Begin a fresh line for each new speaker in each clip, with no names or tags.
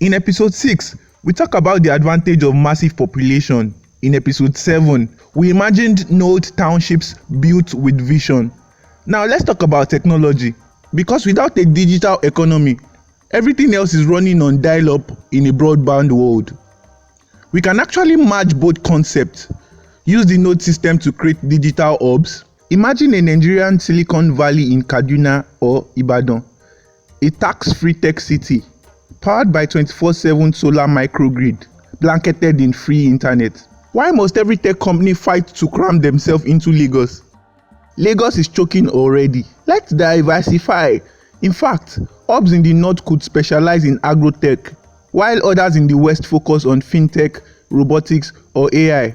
In episode 6, we talk about the advantage of massive population. In episode 7, we imagined node townships built with vision. Now let's talk about technology. Because without a digital economy, everything else is running on dial-up in a broadband world. We can actually merge both concepts. Use the node system to create digital hubs. Imagine a Nigerian Silicon Valley in Kaduna or Ibadan, a tax-free tech city, powered by 24/7 solar microgrid, blanketed in free internet. Why must every tech company fight to cram themselves into Lagos? Lagos is choking already. Let's diversify. In fact, hubs in the north could specialize in agrotech, while others in the west focus on fintech, robotics, or AI.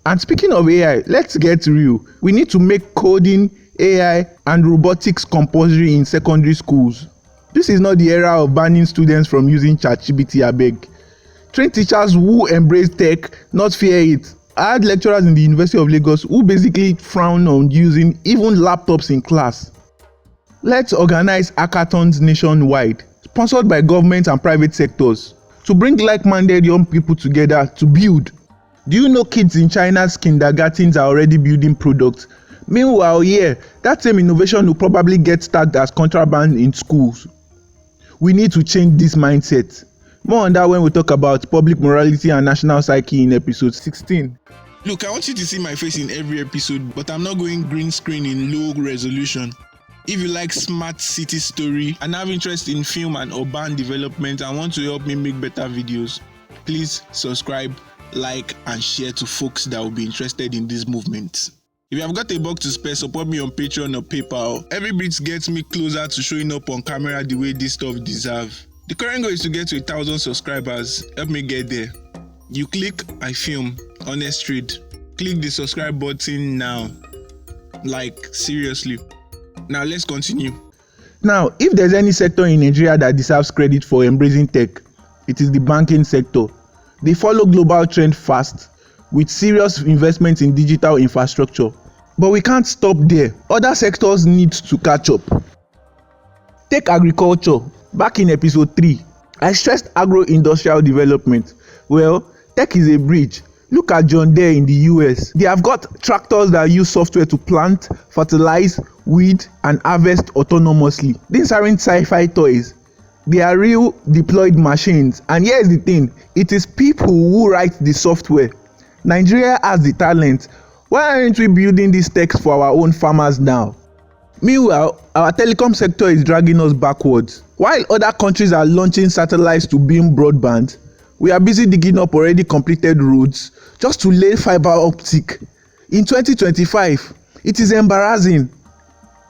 And speaking of AI, let's get real. We need to make coding, AI, and robotics compulsory in secondary schools. This is not the era of banning students from using ChatGPT, abeg. Train teachers who embrace tech, not fear it. I had lecturers in the University of Lagos who basically frown on using even laptops in class. Let's organize hackathons nationwide, sponsored by government and private sectors, to bring like-minded young people together to build. Do you know kids in China's kindergartens are already building products? Meanwhile, here, that same innovation will probably get tagged as contraband in schools. We need to change this mindset. More on that when we talk about public morality and national psyche in episode 16.
Look, I want you to see my face in every episode, but I'm not going green screen in low resolution. If you like smart city story and have interest in film and urban development and want to help me make better videos, please subscribe, like, and share to folks that will be interested in this movement. If you have got a buck to spare, support me on Patreon or PayPal. Every bit gets me closer to showing up on camera the way this stuff deserve. The current goal is to get to 1,000 subscribers. Help me get there. You click, I film. Honest trade. Click the subscribe button now. Like, seriously. Now let's continue.
Now, if there's any sector in Nigeria that deserves credit for embracing tech, it is the banking sector. They follow global trend fast, with serious investment in digital infrastructure. But we can't stop there. Other sectors need to catch up. Take agriculture. Back in episode 3, I stressed agro-industrial development. Well, tech is a bridge. Look at John Deere in the US. They have got tractors that use software to plant, fertilize, weed, and harvest autonomously. These aren't sci-fi toys. They are real deployed machines. And here's the thing, it is people who write the software. Nigeria has the talent. Why aren't we building these techs for our own farmers now? Meanwhile, our telecom sector is dragging us backwards. While other countries are launching satellites to beam broadband, we are busy digging up already completed roads just to lay fiber optic. In 2025, it is embarrassing.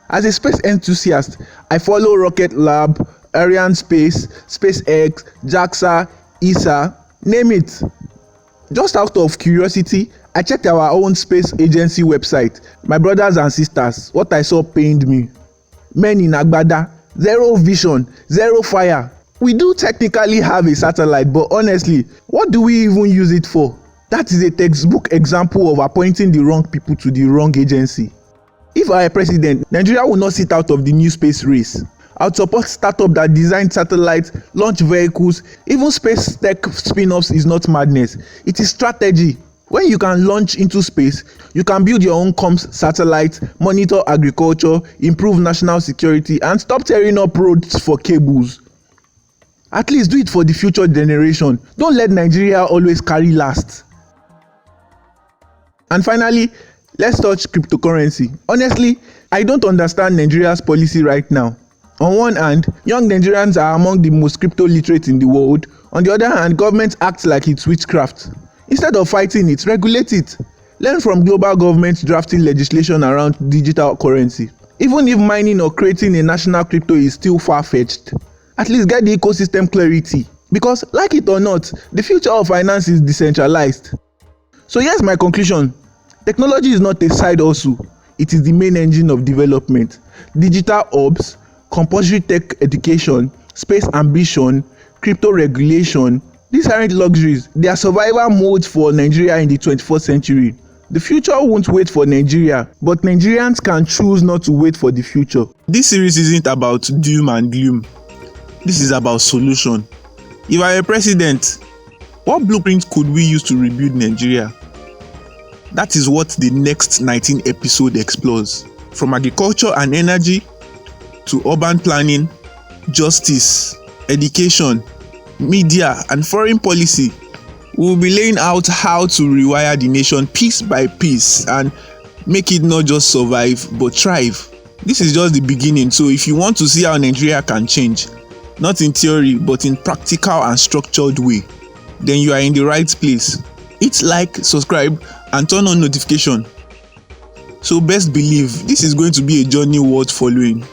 As a space enthusiast, I follow Rocket Lab, Arianespace, SpaceX, JAXA, ESA, name it. Just out of curiosity, I checked our own space agency website. My brothers and sisters, what I saw pained me. Men in agbada, zero vision, zero fire. We do technically have a satellite, but honestly, what do we even use it for? That is a textbook example of appointing the wrong people to the wrong agency. If I were president, Nigeria will not sit out of the new space race. I would support startups that design satellites, launch vehicles. Even space tech spin-offs is not madness. It is strategy. When you can launch into space, you can build your own comms satellites, monitor agriculture, improve national security, and stop tearing up roads for cables. At least do it for the future generation. Don't let Nigeria always carry last. And finally, let's touch cryptocurrency. Honestly, I don't understand Nigeria's policy right now. On one hand, young Nigerians are among the most crypto literate in the world. On the other hand, government acts like it's witchcraft. Instead of fighting it, regulate it. Learn from global governments drafting legislation around digital currency. Even if mining or creating a national crypto is still far-fetched, at least get the ecosystem clarity. Because, like it or not, the future of finance is decentralized. So here's my conclusion. Technology is not a side hustle. It is the main engine of development. Digital hubs, compulsory tech education, space ambition, crypto regulation, these aren't luxuries. They are survival modes for Nigeria in the 21st century. The future won't wait for Nigeria, but Nigerians can choose not to wait for the future.
This series isn't about doom and gloom. This is about solution. If I were president, what blueprint could we use to rebuild Nigeria? That is what the next 19 episode explores. From agriculture and energy to urban planning, justice, education, media, and foreign policy, we will be laying out how to rewire the nation piece by piece and make it not just survive but thrive. This is just the beginning, so if you want to see how Nigeria can change, not in theory but in practical and structured way, then you are in the right place. Hit like, subscribe, and turn on notification. So best believe this is going to be a journey worth following.